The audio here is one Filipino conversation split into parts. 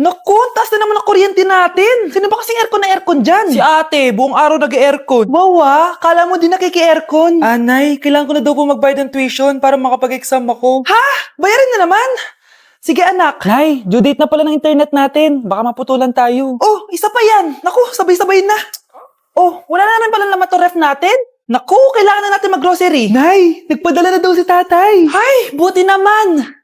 Naku, ang taas na naman ang kuryente natin. Sino ba kasing aircon na aircon dyan? Si ate, buong araw nag-aircon. Wow kala mo din nakiki-aircon. Anay, kailangan ko na daw po magbayad ng tuition para makapag-exam ako. Ha? Bayarin na naman. Sige anak. Nay, due date na pala ng internet natin. Baka maputulan tayo. Oh, isa pa yan. Naku, sabay-sabay na. Oh, wala na naman pala naman to ref natin. Naku, kailangan na natin mag-grocery. Nay, nagpadala na daw si tatay. Ay, buti naman.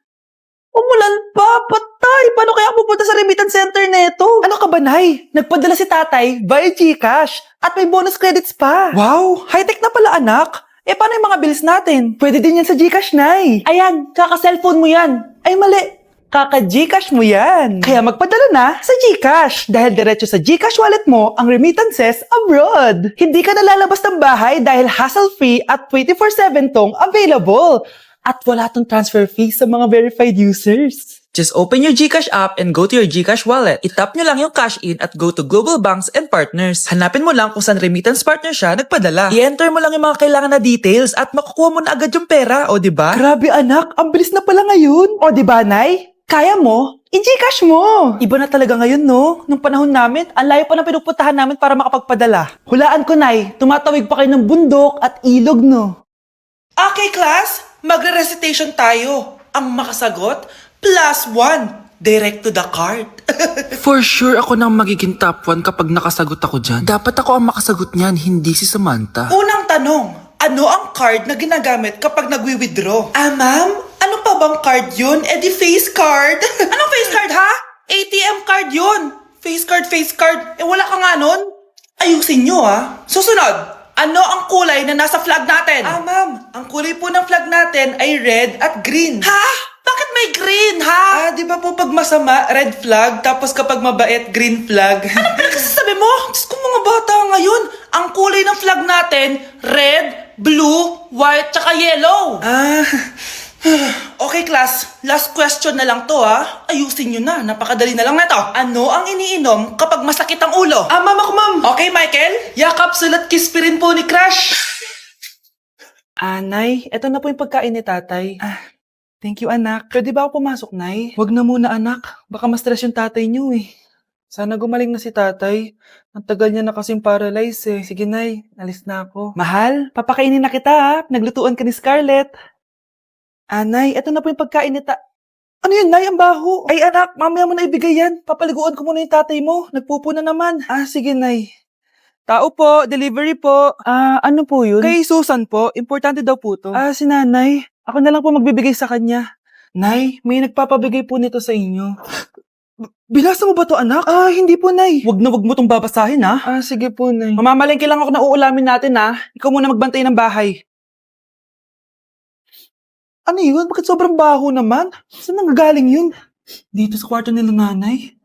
Umulan pa, patay. Paano kaya pupunta sa remittance center neto? Ano ka ba, Nay? Nagpadala si tatay via GCash at may bonus credits pa. Wow, high-tech na pala anak. Eh, paano yung mga bills natin? Pwede din yan sa GCash, Nay. Ayan, kaka-cellphone mo yan. Ay, mali. Kaka-GCash mo yan. Kaya magpadala na sa GCash dahil diretso sa GCash wallet mo ang remittances abroad. Hindi ka nalalabas ng bahay dahil hassle-free at 24/7 tong available. At wala tong transfer fee sa mga verified users. Just open your GCash app and go to your GCash wallet. Itap nyo lang yung cash in at go to global banks and partners. Hanapin mo lang kung saan remittance partner siya nagpadala. I-enter mo lang yung mga kailangan na details at makukuha mo na agad yung pera, o diba? Grabe anak, ang bilis na pala ngayon. O diba, Nay? Kaya mo? I-GCash mo! Iba na talaga ngayon, no? Nung panahon namin, ang layo pa ng pinupuntahan namin para makapagpadala. Hulaan ko, Nay, tumatawid pa kayo ng bundok at ilog, no? Okay, class, magre-recitation tayo. Ang makasagot, +1. Direct to the card. For sure ako nang magiging top 1 kapag nakasagot ako dyan. Dapat ako ang makasagot niyan, hindi si Samantha. Unang tanong, ano ang card na ginagamit kapag nagwi-withdraw? Ma'am? Ano pa bang card yun? Eh di face card. Anong face card, ha? ATM card yun. Face card. Eh wala ka nga nun? Ayusin nyo, ha? Susunod, ano ang kulay na nasa flag natin? Ma'am, ang kulay po ng flag natin ay red at green. Ha? Bakit may green, ha? Di ba po pag masama, red flag, tapos kapag mabait, green flag? Anong pinagsasabi mo? Diyos ko mga bata ngayon, ang kulay ng flag natin, red, blue, white, tsaka yellow. Okay class, last question na lang to ha. Ayusin nyo na, napakadali na lang na to. Ano ang iniinom kapag masakit ang ulo? Ma'am ako ma'am. Okay Michael, yakap, sulat, kiss pa rin po ni Crush. Nay, eto na po yung pagkain ni tatay. Thank you anak. Pwede ba ako pumasok, Nay? Wag na muna anak, baka ma-stress yung tatay nyo eh. Sana gumaling na si tatay. Ang tagal niya na kasing paralyzed eh. Sige Nay, alis na ako. Mahal, papakainin na kita ha. Naglutuan ka ni Scarlett. Nay, eto na po yung pagkain ni Ano yun, Nay? Ang baho. Ay, anak, mamaya mo na ibigay yan. Papaliguan ko muna yung tatay mo. Nagpupo na naman. Sige, Nay. Tao po, delivery po. Ano po yun? Kay Susan po. Importante daw po to. Si Nanay. Ako na lang po magbibigay sa kanya. Nay, may nagpapabigay po nito sa inyo. Binasa mo ba to, anak? Hindi po, Nay. Wag na wag mo tong babasahin, ha? Sige po, Nay. Mamamalengke lang ako na uulamin natin, ha? Ikaw muna magbantay ng bahay. Ano yun? Bakit sobrang baho naman? Saan nanggagaling yun? Dito sa kwarto nila nanay.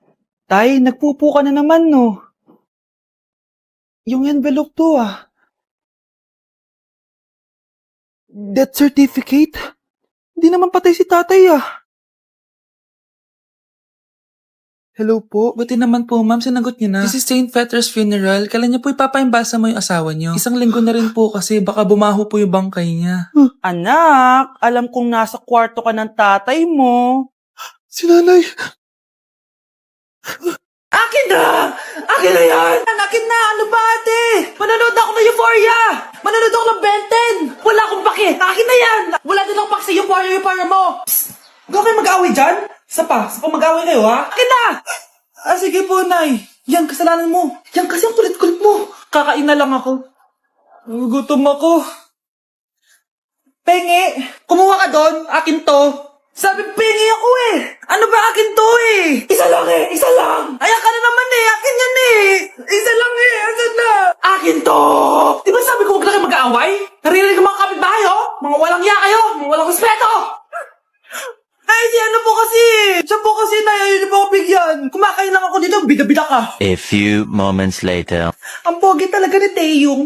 Tay, nagpupo ka na naman, no? Yung envelope to, Death certificate? Hindi naman patay si tatay, Hello po. Buti naman po, ma'am, sinagot niyo na. This is St. Peter's Funeral. Kailan niyo po ipapaimbasa mo yung asawa niyo? Isang linggo na rin po kasi baka bumaho po yung bangkay niya. Anak, alam kong nasa kwarto ka ng tatay mo. Si nanay. Akin na! Akin na yan! Akin na! Ano ba, ate? Manonood ako ng Euphoria! Manonood ako ng Ben 10! Wala akong pake! Akin na yan! Wala din akong pake sa Euphoria mo! Psst! Huwag kayo mag-away dyan? Sa pa mag-away kayo, ha? Akin na! Sige po, Nay. Yan, kasalanan mo. Yan kasi ang kulit-kulit mo. Kakain na lang ako. Gutom ako. Pengi! Kumuha ka doon! Akin to! Sabi, pengi ako eh! Ano ba akin to eh? Isa lang eh! Isa lang! Ayan ka na naman eh! Akin yan eh! Isa lang eh! Asan na? Akin to! Di ba sabi ko huwag lang kayo mag-aaway? Naririnig ang mga kapitbahay oh! Mga walang iya kayo! Mga walang respeto! Ay, di ano po kasi! Siya po kasi na yun po ako bigyan! Kumakain lang ako dito, bida-bida ka! A few moments later. Ang pogi talaga ni Taeyong.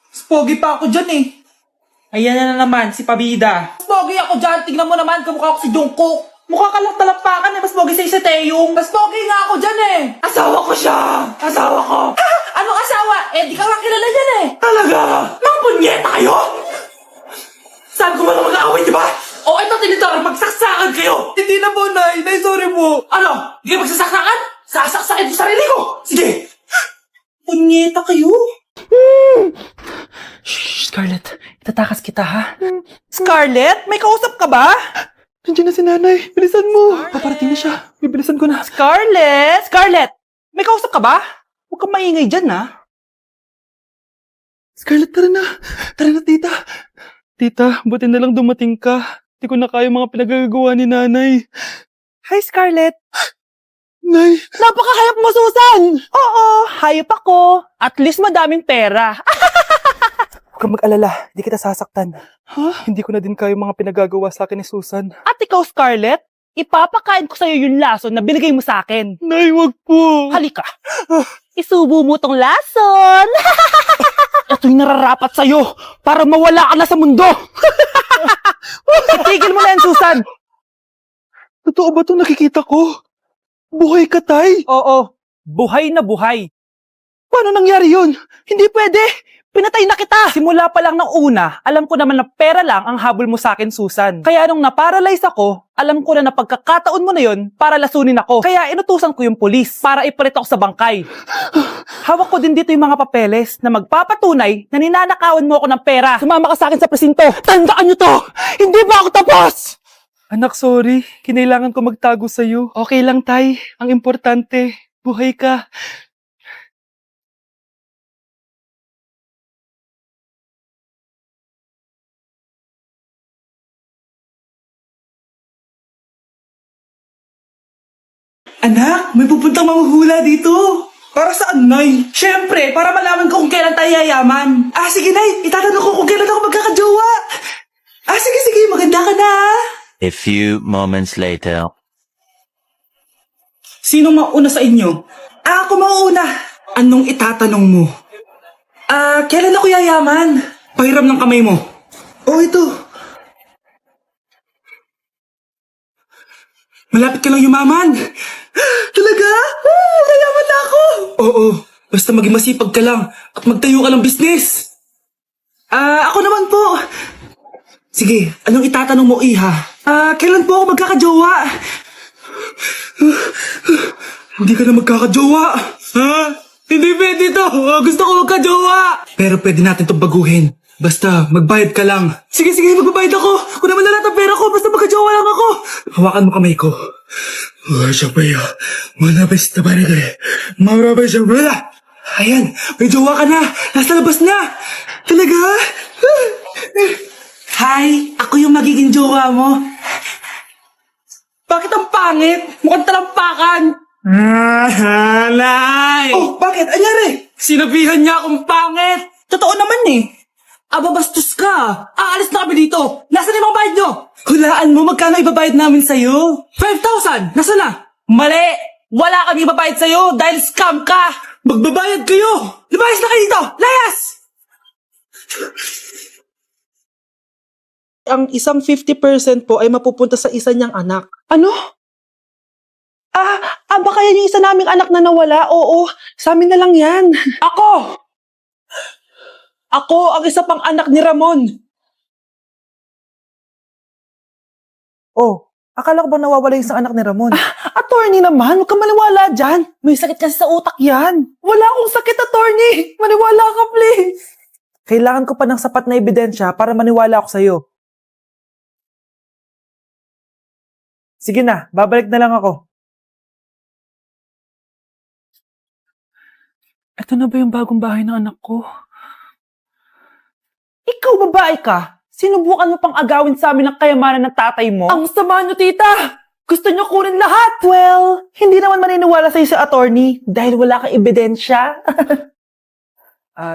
Mas pogi pa ako dyan eh. Ayan na naman, si Pabida. Mas pogi ako dyan, tignan mo naman, kamukha ako si Jungkook. Mukha ka lang talampakan eh, mas pogi sa'yo si Taeyong. Mas pogi nga ako dyan eh. Asawa ko siya! Asawa ko! Ha? Anong asawa? Di ka lang kilala dyan eh. Talaga? Mga punyeta kayo? Sabi ko ba na mag-aaway, di ba? O ito, Tinidor, magsaksakan kayo! Hindi na po, Nay. Nay, sorry po. Ano? Hindi magsasaksakan? Sasaksakin mo sarili ko! Sige! Punyeta kayo. Shh, Scarlett. Itatakas kita, ha? Scarlett, may kausap ka ba? Nandiyan na si Nanay. Bilisan mo. Paparating na siya. Bibilisan ko na. Scarlett! Scarlett! May kausap ka ba? Huwag kang maingay dyan, ha? Scarlett, tara na. Tara na, tita. Tita, buti na lang dumating ka. Hindi ko na kaya mga pinagagawa ni Nanay. Hi, Scarlett. Nay, Napakahayap mo, Susan! Oo, hayop ako. At least madaming pera. huwag kang mag-alala. Hindi kita sasaktan. Ha? Hindi ko na din kaya mga pinagagawa sa akin ni Susan. At ikaw, Scarlett, ipapakain ko sa'yo yung lason na binigay mo sa akin. Nay, wag po. Halika. Isubo mo tong lason. Ito'y nararapat sa'yo para mawala ka na sa mundo. Itigil mo na yan, Susan. Totoo ba itong nakikita ko? Buhay ka, Tay? Oo, buhay na buhay. Paano nangyari yun? Hindi pwede. Pinatay na kita. Simula pa lang ng una, alam ko naman na pera lang ang habol mo sa akin, Susan. Kaya nung naparalyze ako, alam ko na pagkakataon mo na yun para lasunin ako. Kaya inutusan ko yung polis para ipalit ako sa bangkay. Hawak ko din dito yung mga papeles na magpapatunay na ninanakawan mo ako ng pera. Sumama ka sa akin sa presinto. Tandaan nyo to! Hindi ba ako tapos? Anak, sorry. Kinailangan ko magtago sa'yo. Okay lang, Tay. Ang importante, buhay ka. Anak, may pupuntang manghuhula dito. Para saan, Nay? Siyempre, para malaman ko kung kailan tayo yayaman. Ah, sige, Nay. Itatanong ko kung kailan ako magkakajowa. Ah, sige, sige. Maganda ka na, ah. A few moments later. Sino mauna sa inyo? Ah, ako mauna. Anong itatanong mo? Ah, kailan ako yayaman? Pahiram ng kamay mo. Oh, ito. Malapit ka lang yumaman. Talaga? Oh, mayaman na ako. Oo, basta maging masipag ka lang at magtayo ka ng business. Ah, ako naman po. Sige, anong itatanong mo, Iha? Ah, kailan po ako magkakajowa? Hindi ka na magkakajowa. Ha? Hindi pwede to. Gusto ko magkajowa. Pero pwede natin to baguhin. Basta, magbayad ka lang. Sige, sige, magbabayad ako. Kung naman na lahat ang pera ko, basta magkajowa lang ako. Hawakan mo kamay ko. Siya Manabis na pare ka. Marabay siya pala. Ayan, may jowa ka na. Nasa labas na. Talaga? Hi, ako yung magiging jowa mo. Bakit ang pangit? Mukhang talampakan. Nay! Oh, bakit? Anyari? Sinabihan niya akong pangit. Totoo naman eh. Aba, bastos ka. Aalis na kami dito. Nasaan yung mga bayad nyo? Hulaan mo, magkano ibabayad namin sa'yo? 5,000! Nasaan na? Mali! Wala kami ibabayad sa'yo dahil scam ka! Magbabayad kayo! Lumayas na kayo dito! Layas! Ang isang 50% po ay mapupunta sa isa niyang anak. Ano? Ba kaya yung isa naming anak na nawala? Oo, sa amin na lang yan. Ako! Ako ang isa pang anak ni Ramon. Oh, akala ko ba nawawala yung isang anak ni Ramon? Attorney naman, huwag ka maniwala dyan. May sakit kasi sa utak yan. Wala akong sakit, attorney. Maniwala ka, please. Kailangan ko pa ng sapat na ebidensya para maniwala ako sa'yo. Sige na, babalik na lang ako. Ito na ba yung bagong bahay ng anak ko? Ikaw, babae ka. Sinubukan mo pang agawin sa amin ang kayamanan ng tatay mo? Ang sama nyo, tita! Gusto nyo kunin lahat! Well, hindi naman maniniwala sa'yo sa attorney dahil wala kang ebidensya.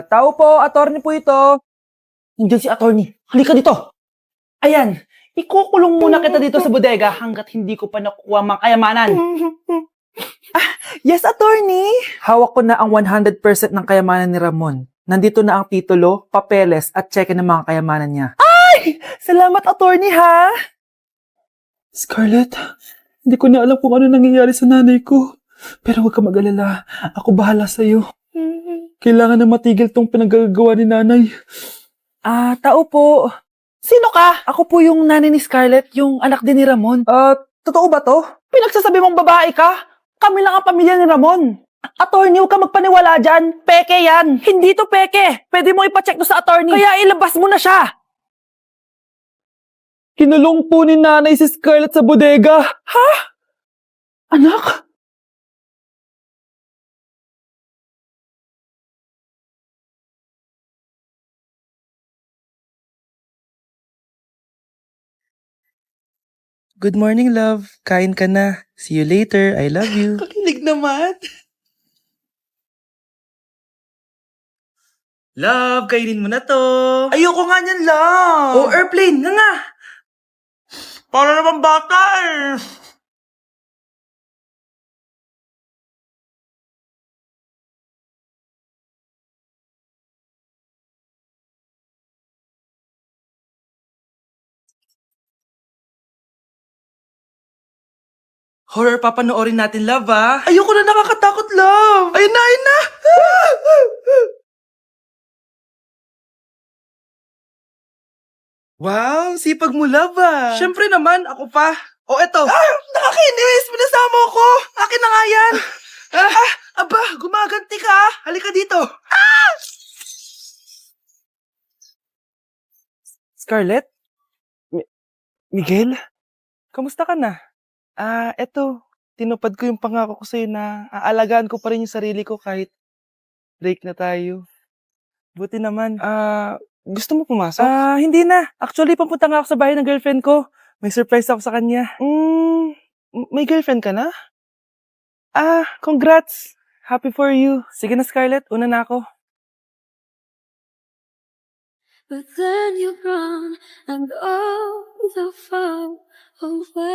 Tao po, attorney po ito. Nandiyan si attorney. Halika dito. Ayan, ikukulong muna kita dito sa bodega hanggat hindi ko pa nakukuha mga kayamanan. Yes, attorney. Hawak ko na ang 100% ng kayamanan ni Ramon. Nandito na ang titulo, papeles at cheque ng mga kayamanan niya. Salamat, attorney, ha? Scarlett, hindi ko na alam kung ano nangyayari sa nanay ko. Pero huwag ka mag-alala. Ako bahala sa'yo. Kailangan na matigil tong pinagagawa ni nanay. Tao po. Sino ka? Ako po yung nanay ni Scarlett, yung anak din ni Ramon. Totoo ba to? Pinagsasabi mong babae ka? Kami lang ang pamilya ni Ramon. Attorney, huwag ka magpaniwala dyan. Peke yan. Hindi to peke. Pwede mo ipacheck to sa attorney. Kaya ilabas mo na siya. Kinulong po ni nanay si Scarlett sa bodega. Ha? Anak? Good morning, love. Kain ka na. See you later. I love you. Kakilig naman. Love, kainin mo na to. Ayoko nga niyan, love. Oh, airplane. Nga nga. Para naman bata eh. Horror papanoorin natin, love, ah. Ayoko na, nakakatakot, love. Ayun na, ayun na. Wow, sipag mo, love, ah. Siyempre naman, ako pa. O, eto. Nakakainis, pinasama ko. Akin na nga yan. Aba, gumaganti ka, ah. Halika dito. Scarlett? Miguel? Kamusta ka na? Eto, tinupad ko yung pangako ko sa'yo na aalagaan ko pa rin yung sarili ko kahit break na tayo. Buti naman. Gusto mo pumasok? Hindi na. Actually, papunta nga ako sa bahay ng girlfriend ko. May surprise ako sa kanya. May girlfriend ka na? Congrats. Happy for you. Sige na, Scarlett. Una na ako. But then you're gone and all the far away.